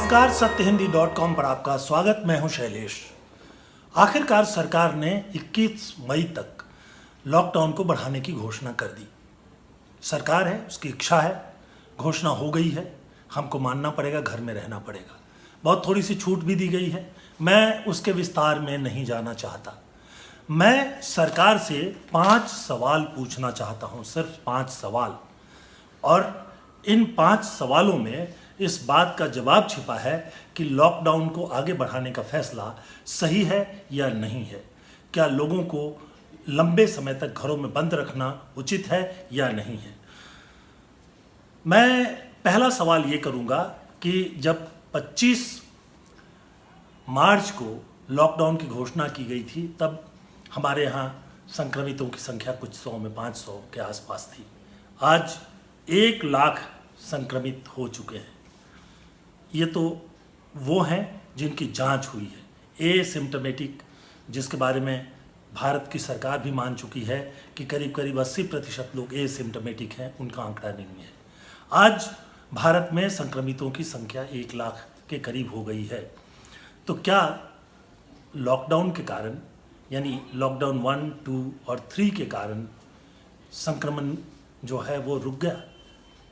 नमस्कार, सत्यहिंदी.com पर आपका स्वागत। मैं हूं शैलेश। आखिरकार सरकार ने 21 मई तक लॉकडाउन को बढ़ाने की घोषणा कर दी। सरकार है, उसकी इच्छा है, घोषणा हो गई है, हमको मानना पड़ेगा, घर में रहना पड़ेगा। बहुत थोड़ी सी छूट भी दी गई है, मैं उसके विस्तार में नहीं जाना चाहता। मैं सरकार से 5 सवाल पूछना चाहता हूं, सिर्फ 5 सवाल। और इन 5 सवालों में इस बात का जवाब छिपा है कि लॉकडाउन को आगे बढ़ाने का फैसला सही है या नहीं है। क्या लोगों को लंबे समय तक घरों में बंद रखना उचित है या नहीं है। मैं पहला सवाल ये करूंगा कि जब 25 मार्च को लॉकडाउन की घोषणा की गई थी, तब हमारे यहाँ संक्रमितों की संख्या कुछ 100 में 500 के आसपास थी। आज 1 लाख संक्रमित हो चुके हैं। ये तो वो हैं जिनकी जांच हुई है। एसिम्प्टोमेटिक, जिसके बारे में भारत की सरकार भी मान चुकी है कि करीब करीब 80% लोग एसिम्प्टोमेटिक हैं, उनका आंकड़ा नहीं है। आज भारत में संक्रमितों की संख्या 1 लाख के करीब हो गई है। तो क्या लॉकडाउन के कारण, यानी लॉकडाउन 1, 2 और 3 के कारण संक्रमण जो है वो रुक गया?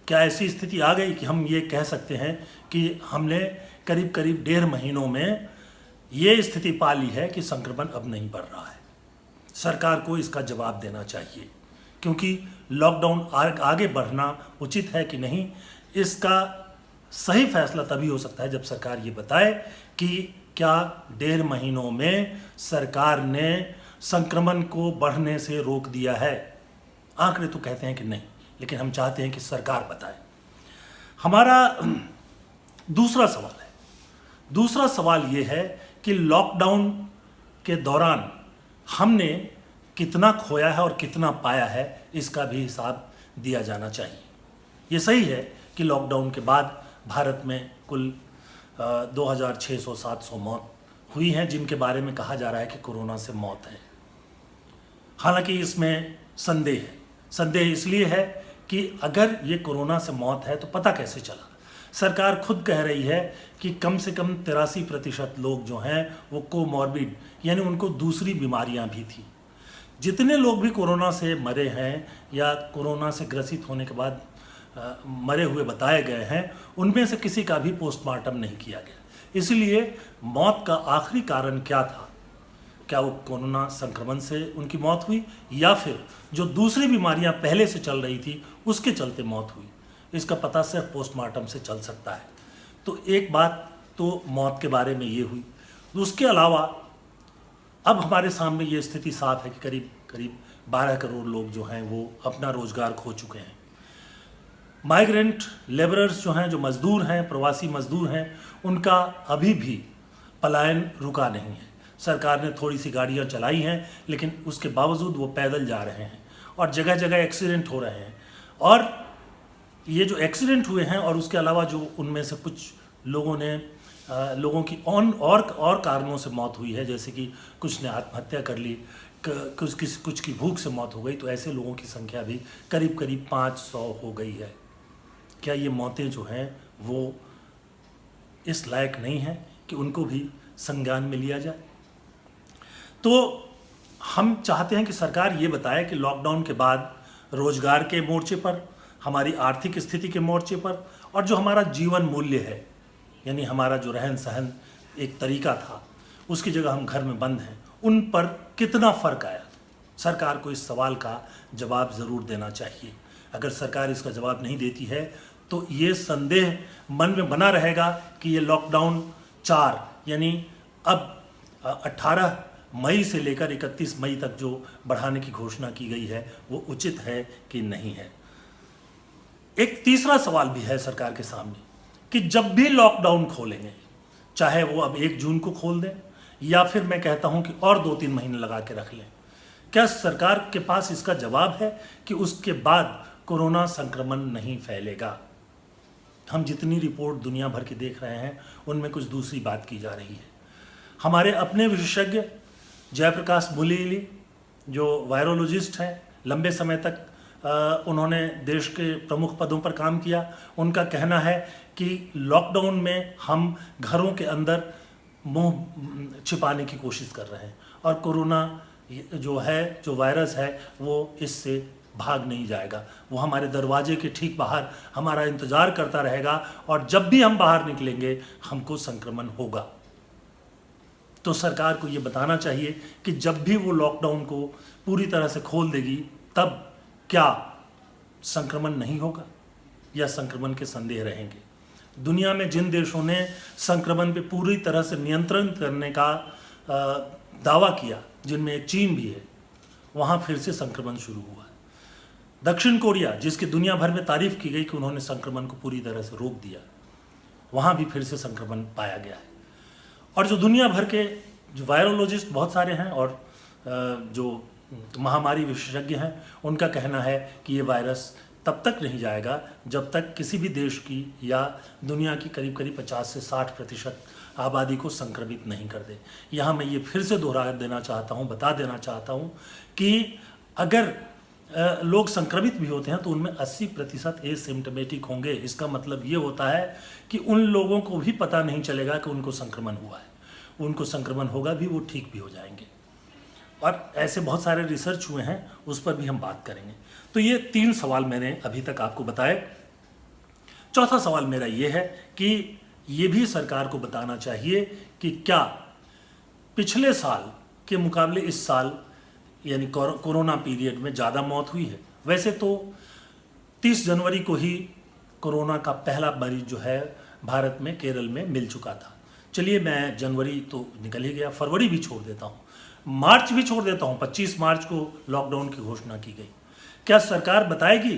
क्या ऐसी स्थिति आ गई कि हम ये कह सकते हैं कि हमने करीब करीब 1.5 महीनों में ये स्थिति पा ली है कि संक्रमण अब नहीं बढ़ रहा है? सरकार को इसका जवाब देना चाहिए, क्योंकि लॉकडाउन आगे बढ़ना उचित है कि नहीं, इसका सही फैसला तभी हो सकता है जब सरकार ये बताए कि क्या 1.5 महीनों में सरकार ने संक्रमण को बढ़ने से रोक दिया है। आंकड़े तो कहते हैं कि नहीं, लेकिन हम चाहते हैं कि सरकार बताए। हमारा दूसरा सवाल है। दूसरा सवाल ये है कि लॉकडाउन के दौरान हमने कितना खोया है और कितना पाया है, इसका भी हिसाब दिया जाना चाहिए। ये सही है कि लॉकडाउन के बाद भारत में कुल 2600-700 मौत हुई हैं, जिनके बारे में कहा जा रहा है कि कोरोना से मौत है। हालांकि इसमें संदेह है। संदेह इसलिए है कि अगर ये कोरोना से मौत है तो पता कैसे चला। सरकार खुद कह रही है कि कम से कम 83% लोग जो हैं वो कोमॉर्बिड, यानी उनको दूसरी बीमारियां भी थी। जितने लोग भी कोरोना से मरे हैं या कोरोना से ग्रसित होने के बाद मरे हुए बताए गए हैं, उनमें से किसी का भी पोस्टमार्टम नहीं किया गया। इसलिए मौत का आखिरी कारण क्या था? क्या वो कोरोना संक्रमण से उनकी मौत हुई या फिर जो दूसरी बीमारियां पहले से चल रही थी उसके चलते मौत हुई? इसका पता सिर्फ पोस्टमार्टम से चल सकता है। तो एक बात तो मौत के बारे में ये हुई। उसके अलावा अब हमारे सामने ये स्थिति साफ है कि करीब करीब 12 करोड़ लोग जो हैं वो अपना रोजगार खो चुके हैं। माइग्रेंट लेबरर्स जो हैं, जो मजदूर हैं, प्रवासी मजदूर हैं, उनका अभी भी पलायन रुका नहीं है। सरकार ने थोड़ी सी गाड़ियां चलाई हैं, लेकिन उसके बावजूद वो पैदल जा रहे हैं और जगह जगह एक्सीडेंट हो रहे हैं। और ये जो एक्सीडेंट हुए हैं और उसके अलावा जो उनमें से कुछ लोगों की और कारणों से मौत हुई है, जैसे कि कुछ ने आत्महत्या कर ली, कुछ की भूख से मौत हो गई, तो ऐसे लोगों की संख्या भी करीब करीब 500 हो गई है। क्या ये मौतें जो हैं वो इस लायक नहीं है कि उनको भी संज्ञान में लिया जाए? तो हम चाहते हैं कि सरकार ये बताए कि लॉकडाउन के बाद रोजगार के मोर्चे पर, हमारी आर्थिक स्थिति के मोर्चे पर, और जो हमारा जीवन मूल्य है, यानी हमारा जो रहन सहन एक तरीका था, उसकी जगह हम घर में बंद हैं, उन पर कितना फ़र्क आया। सरकार को इस सवाल का जवाब ज़रूर देना चाहिए। अगर सरकार इसका जवाब नहीं देती है तो ये संदेह मन में बना रहेगा कि ये लॉकडाउन 4, यानी अब 18 मई से लेकर 31 मई तक जो बढ़ाने की घोषणा की गई है वो उचित है कि नहीं है। एक तीसरा सवाल भी है सरकार के सामने कि जब भी लॉकडाउन खोलेंगे, चाहे वो अब 1 जून को खोल दें या फिर मैं कहता हूं कि और 2-3 महीने लगा के रख लें, क्या सरकार के पास इसका जवाब है कि उसके बाद कोरोना संक्रमण नहीं फैलेगा? हम जितनी रिपोर्ट दुनिया भर की देख रहे हैं उनमें कुछ दूसरी बात की जा रही है। हमारे अपने विशेषज्ञ जयप्रकाश मुलीली, जो वायरोलॉजिस्ट हैं, लंबे समय तक उन्होंने देश के प्रमुख पदों पर काम किया। उनका कहना है कि लॉकडाउन में हम घरों के अंदर मुंह छिपाने की कोशिश कर रहे हैं और कोरोना जो है, जो वायरस है, वो इससे भाग नहीं जाएगा। वो हमारे दरवाजे के ठीक बाहर हमारा इंतज़ार करता रहेगा और जब भी हम बाहर निकलेंगे हमको संक्रमण होगा। तो सरकार को ये बताना चाहिए कि जब भी वो लॉकडाउन को पूरी तरह से खोल देगी तब क्या संक्रमण नहीं होगा या संक्रमण के संदेह रहेंगे। दुनिया में जिन देशों ने संक्रमण पे पूरी तरह से नियंत्रण करने का दावा किया, जिनमें एक चीन भी है, वहाँ फिर से संक्रमण शुरू हुआ। दक्षिण कोरिया, जिसकी दुनिया भर में तारीफ की गई कि उन्होंने संक्रमण को पूरी तरह से रोक दिया, वहाँ भी फिर से संक्रमण पाया गया है। और जो दुनिया भर के जो वायरोलॉजिस्ट बहुत सारे हैं और जो महामारी विशेषज्ञ हैं, उनका कहना है कि ये वायरस तब तक नहीं जाएगा जब तक किसी भी देश की या दुनिया की करीब करीब 50 से 60% आबादी को संक्रमित नहीं कर दे। यहाँ मैं ये फिर से दोहरा देना चाहता हूँ, बता देना चाहता हूँ कि अगर लोग संक्रमित भी होते हैं तो उनमें 80% एसिम्प्टोमेटिक होंगे। इसका मतलब ये होता है कि उन लोगों को भी पता नहीं चलेगा कि उनको संक्रमण हुआ है। उनको संक्रमण होगा भी, वो ठीक भी हो जाएंगे। और ऐसे बहुत सारे रिसर्च हुए हैं, उस पर भी हम बात करेंगे। तो ये 3 सवाल मैंने अभी तक आपको बताए। चौथा सवाल मेरा ये है कि ये भी सरकार को बताना चाहिए कि क्या पिछले साल के मुकाबले इस साल यानी कोरोना पीरियड में ज़्यादा मौत हुई है। वैसे तो 30 जनवरी को ही कोरोना का पहला मरीज जो है भारत में केरल में मिल चुका था। चलिए, मैं जनवरी तो निकल ही गया, फरवरी भी छोड़ देता हूँ, मार्च भी छोड़ देता हूँ। 25 मार्च को लॉकडाउन की घोषणा की गई। क्या सरकार बताएगी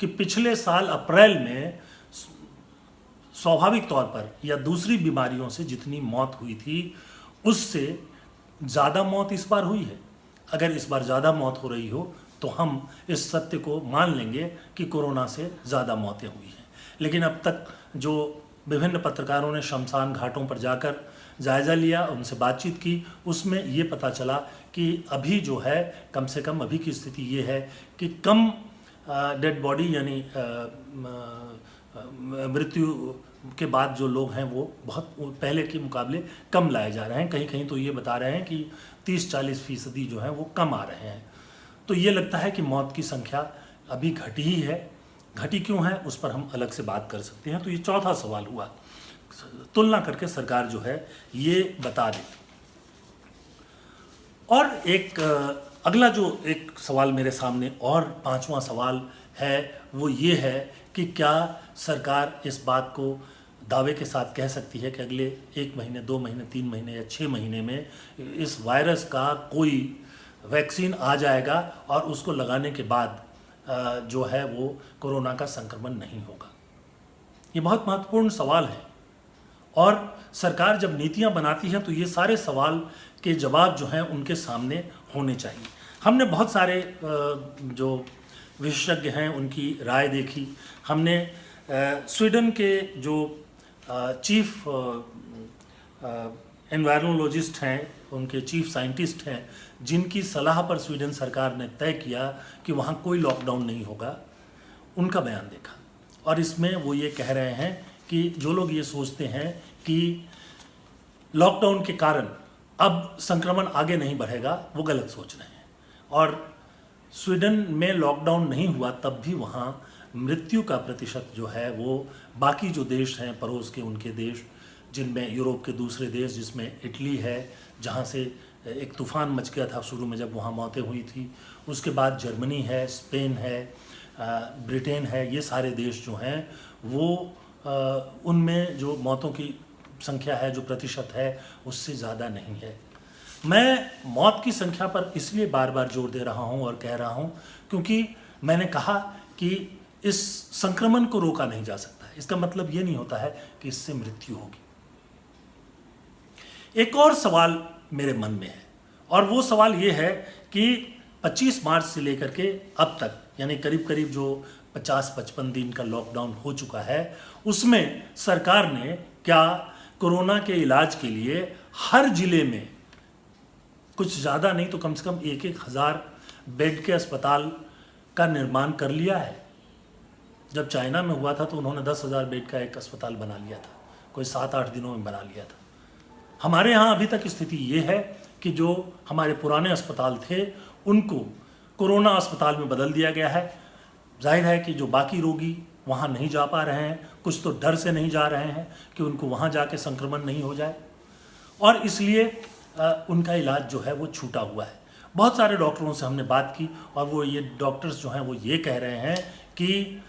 कि पिछले साल अप्रैल में स्वाभाविक तौर पर या दूसरी बीमारियों से जितनी मौत हुई थी उससे ज़्यादा मौत इस बार हुई है? अगर इस बार ज़्यादा मौत हो रही हो तो हम इस सत्य को मान लेंगे कि कोरोना से ज़्यादा मौतें हुई हैं। लेकिन अब तक जो विभिन्न पत्रकारों ने शमशान घाटों पर जाकर जायज़ा लिया, उनसे बातचीत की, उसमें ये पता चला कि अभी जो है, कम से कम अभी की स्थिति ये है कि कम डेड बॉडी यानी मृत्यु के बाद जो लोग हैं वो बहुत पहले के मुकाबले कम लाए जा रहे हैं। कहीं कहीं तो ये बता रहे हैं कि 30-40% जो है वो कम आ रहे हैं। तो ये लगता है कि मौत की संख्या अभी घटी ही है। घटी क्यों है उस पर हम अलग से बात कर सकते हैं। तो ये चौथा सवाल हुआ, तुलना करके सरकार जो है ये बता दे। और एक अगला जो एक सवाल मेरे सामने और 5वां सवाल है वो ये है कि क्या सरकार इस बात को दावे के साथ कह सकती है कि अगले 1 महीने, 2 महीने, 3 महीने या 6 महीने में इस वायरस का कोई वैक्सीन आ जाएगा और उसको लगाने के बाद जो है वो कोरोना का संक्रमण नहीं होगा? ये बहुत महत्वपूर्ण सवाल है और सरकार जब नीतियां बनाती है तो ये सारे सवाल के जवाब जो हैं उनके सामने होने चाहिए। हमने बहुत सारे जो विशेषज्ञ हैं उनकी राय देखी। हमने स्वीडन के जो चीफ एनवायरनोलॉजिस्ट हैं, उनके चीफ साइंटिस्ट हैं, जिनकी सलाह पर स्वीडन सरकार ने तय किया कि वहाँ कोई लॉकडाउन नहीं होगा, उनका बयान देखा। और इसमें वो ये कह रहे हैं कि जो लोग ये सोचते हैं कि लॉकडाउन के कारण अब संक्रमण आगे नहीं बढ़ेगा, वो गलत सोच रहे हैं। और स्वीडन में लॉकडाउन नहीं हुआ तब भी वहाँ मृत्यु का प्रतिशत जो है वो बाकी जो देश हैं पड़ोस के, उनके देश, जिनमें यूरोप के दूसरे देश जिसमें इटली है, जहाँ से एक तूफ़ान मच गया था शुरू में जब वहाँ मौतें हुई थी, उसके बाद जर्मनी है, स्पेन है, ब्रिटेन है, ये सारे देश जो हैं वो उनमें जो मौतों की संख्या है, जो प्रतिशत है, उससे ज़्यादा नहीं है। मैं मौत की संख्या पर इसलिए बार बार जोर दे रहा हूँ और कह रहा हूँ क्योंकि मैंने कहा कि इस संक्रमण को रोका नहीं जा सकता। इसका मतलब ये नहीं होता है कि इससे मृत्यु होगी। एक और सवाल मेरे मन में है और वो सवाल ये है कि 25 मार्च से लेकर के अब तक यानी करीब करीब जो 50-55 दिन का लॉकडाउन हो चुका है, उसमें सरकार ने क्या कोरोना के इलाज के लिए हर जिले में कुछ ज़्यादा नहीं तो कम से कम 1-1 हज़ार बेड के अस्पताल का निर्माण कर लिया है। जब चाइना में हुआ था तो उन्होंने 10,000 बेड का एक अस्पताल बना लिया था, कोई 7-8 दिनों में बना लिया था। हमारे यहाँ अभी तक स्थिति ये है कि जो हमारे पुराने अस्पताल थे उनको कोरोना अस्पताल में बदल दिया गया है। जाहिर है कि जो बाकी रोगी वहाँ नहीं जा पा रहे हैं, कुछ तो डर से नहीं जा रहे हैं कि उनको वहाँ जाके संक्रमण नहीं हो जाए, और इसलिए उनका इलाज जो है वो छूटा हुआ है। बहुत सारे डॉक्टरों से हमने बात की और वो ये डॉक्टर्स जो हैं वो ये कह रहे हैं कि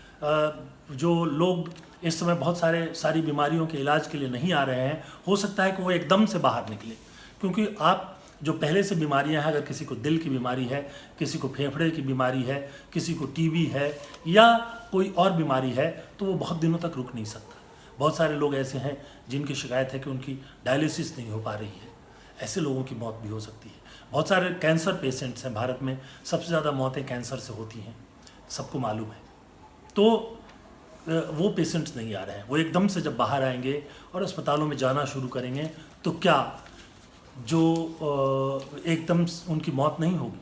जो लोग इस समय बहुत सारी बीमारियों के इलाज के लिए नहीं आ रहे हैं, हो सकता है कि वो एकदम से बाहर निकले, क्योंकि आप जो पहले से बीमारियां हैं, अगर किसी को दिल की बीमारी है, किसी को फेफड़े की बीमारी है, किसी को टीबी है या कोई और बीमारी है, तो वो बहुत दिनों तक रुक नहीं सकता। बहुत सारे लोग ऐसे हैं जिनकी शिकायत है कि उनकी डायलिसिस नहीं हो पा रही है, ऐसे लोगों की मौत भी हो सकती है। बहुत सारे कैंसर पेशेंट्स हैं, भारत में सबसे ज़्यादा मौतें कैंसर से होती हैं, सबको मालूम है। तो वो पेशेंट्स नहीं आ रहे हैं, वो एकदम से जब बाहर आएंगे और अस्पतालों में जाना शुरू करेंगे तो क्या जो एकदम उनकी मौत नहीं होगी?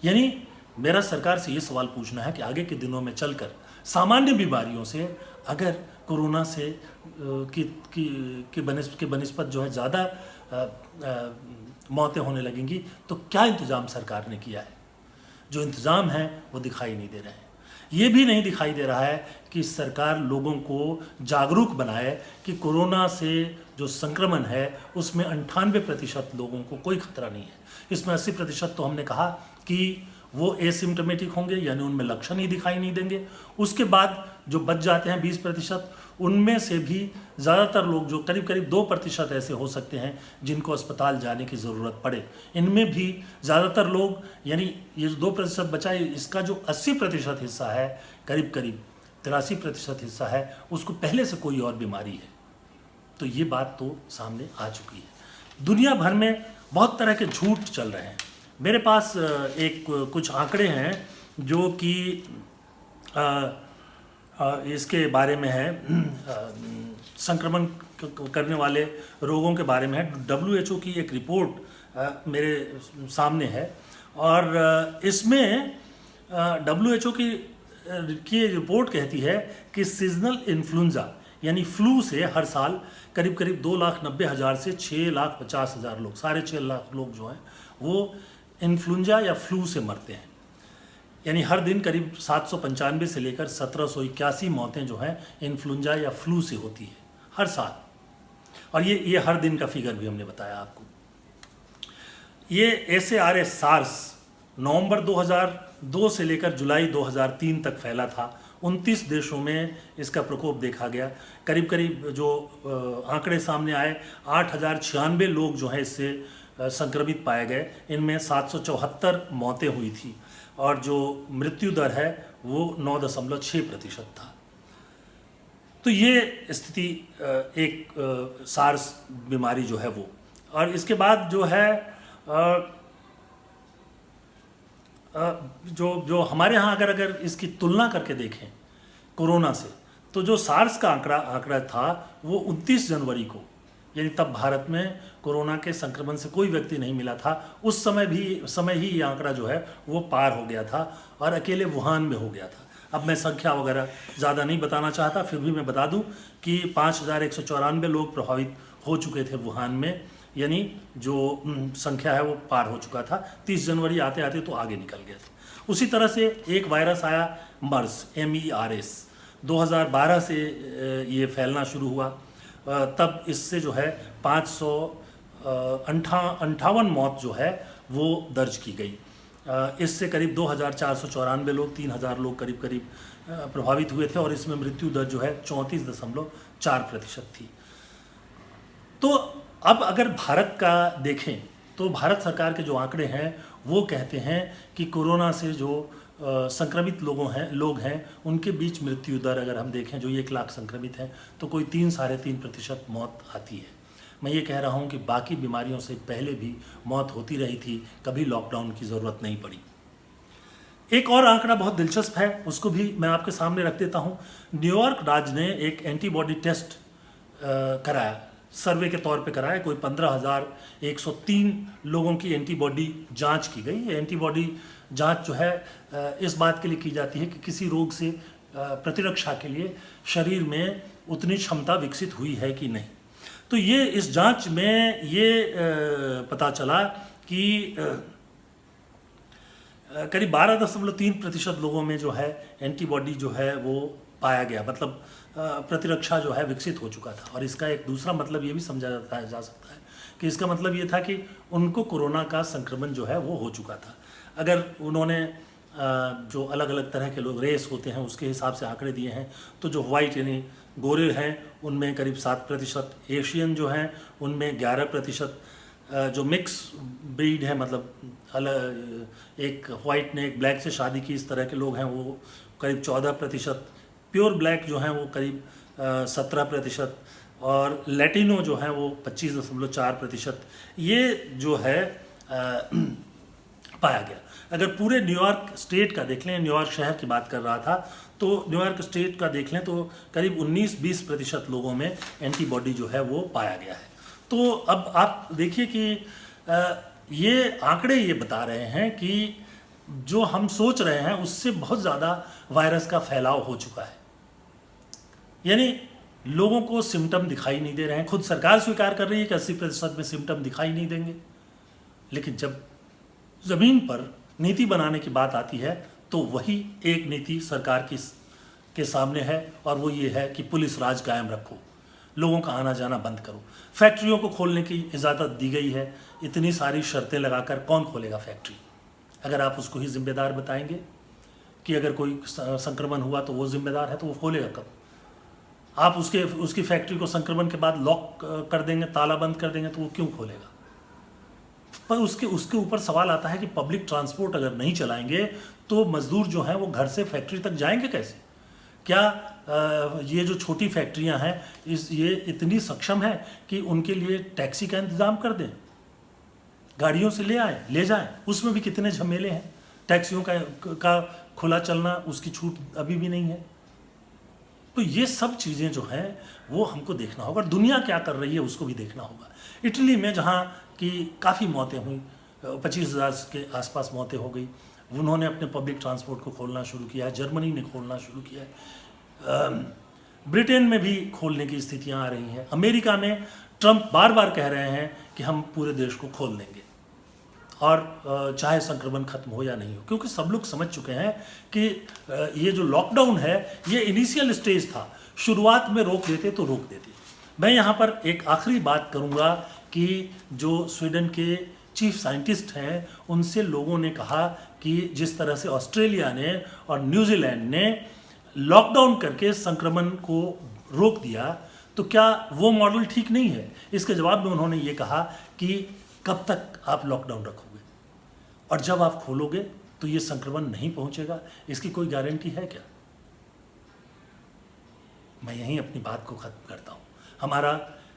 यानी मेरा सरकार से ये सवाल पूछना है कि आगे के दिनों में चलकर सामान्य बीमारियों से अगर कोरोना से की बनिस्बत जो है ज़्यादा मौतें होने लगेंगी तो क्या इंतज़ाम सरकार ने किया है? जो इंतज़ाम है वो दिखाई नहीं दे रहे हैं। ये भी नहीं दिखाई दे रहा है कि सरकार लोगों को जागरूक बनाए कि कोरोना से जो संक्रमण है उसमें 98% लोगों को कोई खतरा नहीं है। इसमें 80% तो हमने कहा कि वो एसिम्टोमेटिक होंगे, यानी उनमें लक्षण ही दिखाई नहीं देंगे। उसके बाद जो बच जाते हैं 20%, उनमें से भी ज़्यादातर लोग, जो करीब करीब 2% ऐसे हो सकते हैं जिनको अस्पताल जाने की ज़रूरत पड़े, इनमें भी ज़्यादातर लोग, यानी ये 2% बचा है, इसका जो 80% हिस्सा है, करीब करीब 83% हिस्सा है, उसको पहले से कोई और बीमारी है। तो ये बात तो सामने आ चुकी है। दुनिया भर में बहुत तरह के झूठ चल रहे हैं। मेरे पास कुछ आंकड़े हैं जो कि इसके बारे में है, संक्रमण करने वाले रोगों के बारे में है। WHO की एक रिपोर्ट मेरे सामने है और इसमें WHO की रिपोर्ट कहती है कि सीजनल इन्फ्लुएंजा यानी फ्लू से हर साल करीब करीब 2,90,000 से 6,50,000 लोग, 6.5 लाख लोग जो हैं वो इन्फ्लुएंजा या फ्लू से मरते हैं। यानी हर दिन करीब 795 से लेकर 1781 मौतें जो हैं इन्फ्लुएंजा या फ्लू से होती है हर साल। और ये हर दिन का फिगर भी हमने बताया आपको। ये SARS नवंबर 2002 से लेकर जुलाई 2003 तक फैला था। 29 देशों में इसका प्रकोप देखा गया। करीब करीब जो आंकड़े सामने आए, 8,096 लोग जो हैं इससे संक्रमित पाए गए। इनमें 774 मौतें हुई थी और जो मृत्यु दर है वो 9.6% था। तो ये स्थिति एक सार्स बीमारी जो है वो। और इसके बाद जो है जो हमारे यहाँ अगर इसकी तुलना करके देखें कोरोना से, तो जो सार्स का आंकड़ा था वो 29 जनवरी को, यानी तब भारत में कोरोना के संक्रमण से कोई व्यक्ति नहीं मिला था, उस समय ही ये आंकड़ा जो है वो पार हो गया था और अकेले वुहान में हो गया था। अब मैं संख्या वगैरह ज़्यादा नहीं बताना चाहता, फिर भी मैं बता दूं कि 5,194 लोग प्रभावित हो चुके थे वुहान में, यानी जो संख्या है वो पार हो चुका था। 30 जनवरी आते आते तो आगे निकल गया था। उसी तरह से एक वायरस आया MERS 2012 से ये फैलना शुरू हुआ। तब इससे जो है 558 मौत जो है वो दर्ज की गई। इससे करीब 2,494 लोग, 3,000 लोग करीब करीब प्रभावित हुए थे और इसमें मृत्यु दर जो है 34.4% थी। तो अब अगर भारत का देखें तो भारत सरकार के जो आंकड़े हैं वो कहते हैं कि कोरोना से जो संक्रमित लोग हैं उनके बीच मृत्यु दर अगर हम देखें, जो 1 लाख संक्रमित हैं, तो कोई 3-3.5% मौत आती है। मैं ये कह रहा हूँ कि बाकी बीमारियों से पहले भी मौत होती रही थी, कभी लॉकडाउन की ज़रूरत नहीं पड़ी। एक और आंकड़ा बहुत दिलचस्प है, उसको भी मैं आपके सामने रख देता हूँ। न्यूयॉर्क राज्य ने एक एंटीबॉडी टेस्ट कराया सर्वे के तौर पे कराया, कोई 15,103 लोगों की एंटीबॉडी जांच की गई। ये एंटीबॉडी जांच जो है इस बात के लिए की जाती है कि किसी रोग से प्रतिरक्षा के लिए शरीर में उतनी क्षमता विकसित हुई है कि नहीं। तो ये इस जांच में ये पता चला कि करीब 12.3% लोगों में जो है एंटीबॉडी जो है वो पाया गया, मतलब प्रतिरक्षा जो है विकसित हो चुका था। और इसका एक दूसरा मतलब ये भी समझा जा सकता है कि इसका मतलब ये था कि उनको कोरोना का संक्रमण जो है वो हो चुका था। अगर उन्होंने जो अलग अलग तरह के लोग रेस होते हैं उसके हिसाब से आंकड़े दिए हैं, तो जो वाइट यानी गोरे हैं उनमें करीब 7%, एशियन जो हैं उनमें 11%, जो मिक्स ब्रीड है मतलब अलग एक वाइट ने एक ब्लैक से शादी की, इस तरह के लोग हैं वो करीब 14%, प्योर ब्लैक जो हैं वो करीब 17%, और लैटिनो जो हैं वो 25.4% ये जो है पाया गया। अगर पूरे न्यूयॉर्क स्टेट का देख लें, न्यूयॉर्क शहर की बात कर रहा था, तो न्यूयॉर्क स्टेट का देख लें तो करीब 19-20% लोगों में एंटीबॉडी जो है वो पाया गया है। तो अब आप देखिए कि ये आंकड़े ये बता रहे हैं कि जो हम सोच रहे हैं उससे बहुत ज़्यादा वायरस का फैलाव हो चुका है। यानी लोगों को सिम्टम दिखाई नहीं दे रहे हैं। खुद सरकार स्वीकार कर रही है कि 80% में सिम्टम दिखाई नहीं देंगे, लेकिन जब ज़मीन पर नीति बनाने की बात आती है तो वही एक नीति सरकार के सामने है, और वो ये है कि पुलिस राज कायम रखो, लोगों का आना जाना बंद करो। फैक्ट्रियों को खोलने की इजाज़त दी गई है, इतनी सारी शर्तें लगाकर कौन खोलेगा फैक्ट्री? अगर आप उसको ही जिम्मेदार बताएंगे कि अगर कोई संक्रमण हुआ तो वो जिम्मेदार है, तो वो खोलेगा कब? आप उसकी फैक्ट्री को संक्रमण के बाद लॉक कर देंगे, ताला बंद कर देंगे, तो वो क्यों खोलेगा? पर उसके ऊपर सवाल आता है कि पब्लिक ट्रांसपोर्ट अगर नहीं चलाएंगे तो मजदूर जो हैं वो घर से फैक्ट्री तक जाएंगे कैसे? क्या ये जो छोटी फैक्ट्रियां हैं ये इतनी सक्षम है कि उनके लिए टैक्सी का इंतज़ाम कर दें, गाड़ियों से ले जाएं? उसमें भी कितने झमेले हैं। टैक्सियों का खुला चलना, उसकी छूट अभी भी नहीं है। तो ये सब चीज़ें जो हैं वो हमको देखना होगा। दुनिया क्या कर रही है उसको भी देखना होगा। इटली में जहाँ की काफ़ी मौतें हुई, 25,000 के आसपास मौतें हो गई, उन्होंने अपने पब्लिक ट्रांसपोर्ट को खोलना शुरू किया है। जर्मनी ने खोलना शुरू किया है। ब्रिटेन में भी खोलने की स्थितियां आ रही हैं। अमेरिका में ट्रंप बार बार कह रहे हैं कि हम पूरे देश को खोल देंगे, और चाहे संक्रमण खत्म हो या नहीं हो, क्योंकि सब लोग समझ चुके हैं कि ये जो लॉकडाउन है ये इनिशियल स्टेज था। शुरुआत में रोक देते तो रोक देते। मैं यहाँ पर एक आखिरी बात करूँगा कि जो स्वीडन के चीफ साइंटिस्ट हैं उनसे लोगों ने कहा कि जिस तरह से ऑस्ट्रेलिया ने और न्यूजीलैंड ने लॉकडाउन करके संक्रमण को रोक दिया, तो क्या वो मॉडल ठीक नहीं है? इसके जवाब में उन्होंने ये कहा कि कब तक आप लॉकडाउन रखोगे, और जब आप खोलोगे तो ये संक्रमण नहीं पहुंचेगा, इसकी कोई गारंटी है क्या? मैं यहीं अपनी बात को खत्म करता हूं।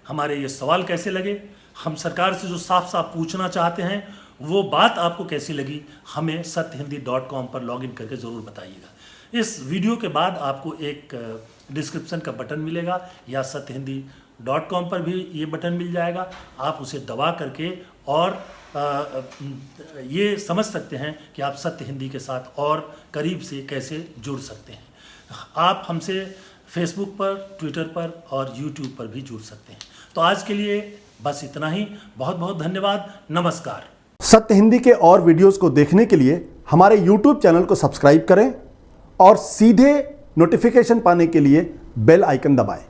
हमारे ये सवाल कैसे लगे, हम सरकार से जो साफ साफ पूछना चाहते हैं वो बात आपको कैसी लगी, हमें satyhindi.com पर लॉगिन करके ज़रूर बताइएगा। इस वीडियो के बाद आपको एक डिस्क्रिप्शन का बटन मिलेगा, या satyhindi.com पर भी ये बटन मिल जाएगा। आप उसे दबा करके और ये समझ सकते हैं कि आप सत्य हिंदी के साथ और करीब से कैसे जुड़ सकते हैं। आप हमसे फेसबुक पर, ट्विटर पर और यूट्यूब पर भी जुड़ सकते हैं। तो आज के लिए बस इतना ही। बहुत बहुत धन्यवाद। नमस्कार। सत्य हिंदी के और वीडियोस को देखने के लिए हमारे यूट्यूब चैनल को सब्सक्राइब करें और सीधे नोटिफिकेशन पाने के लिए बेल आइकन दबाएं।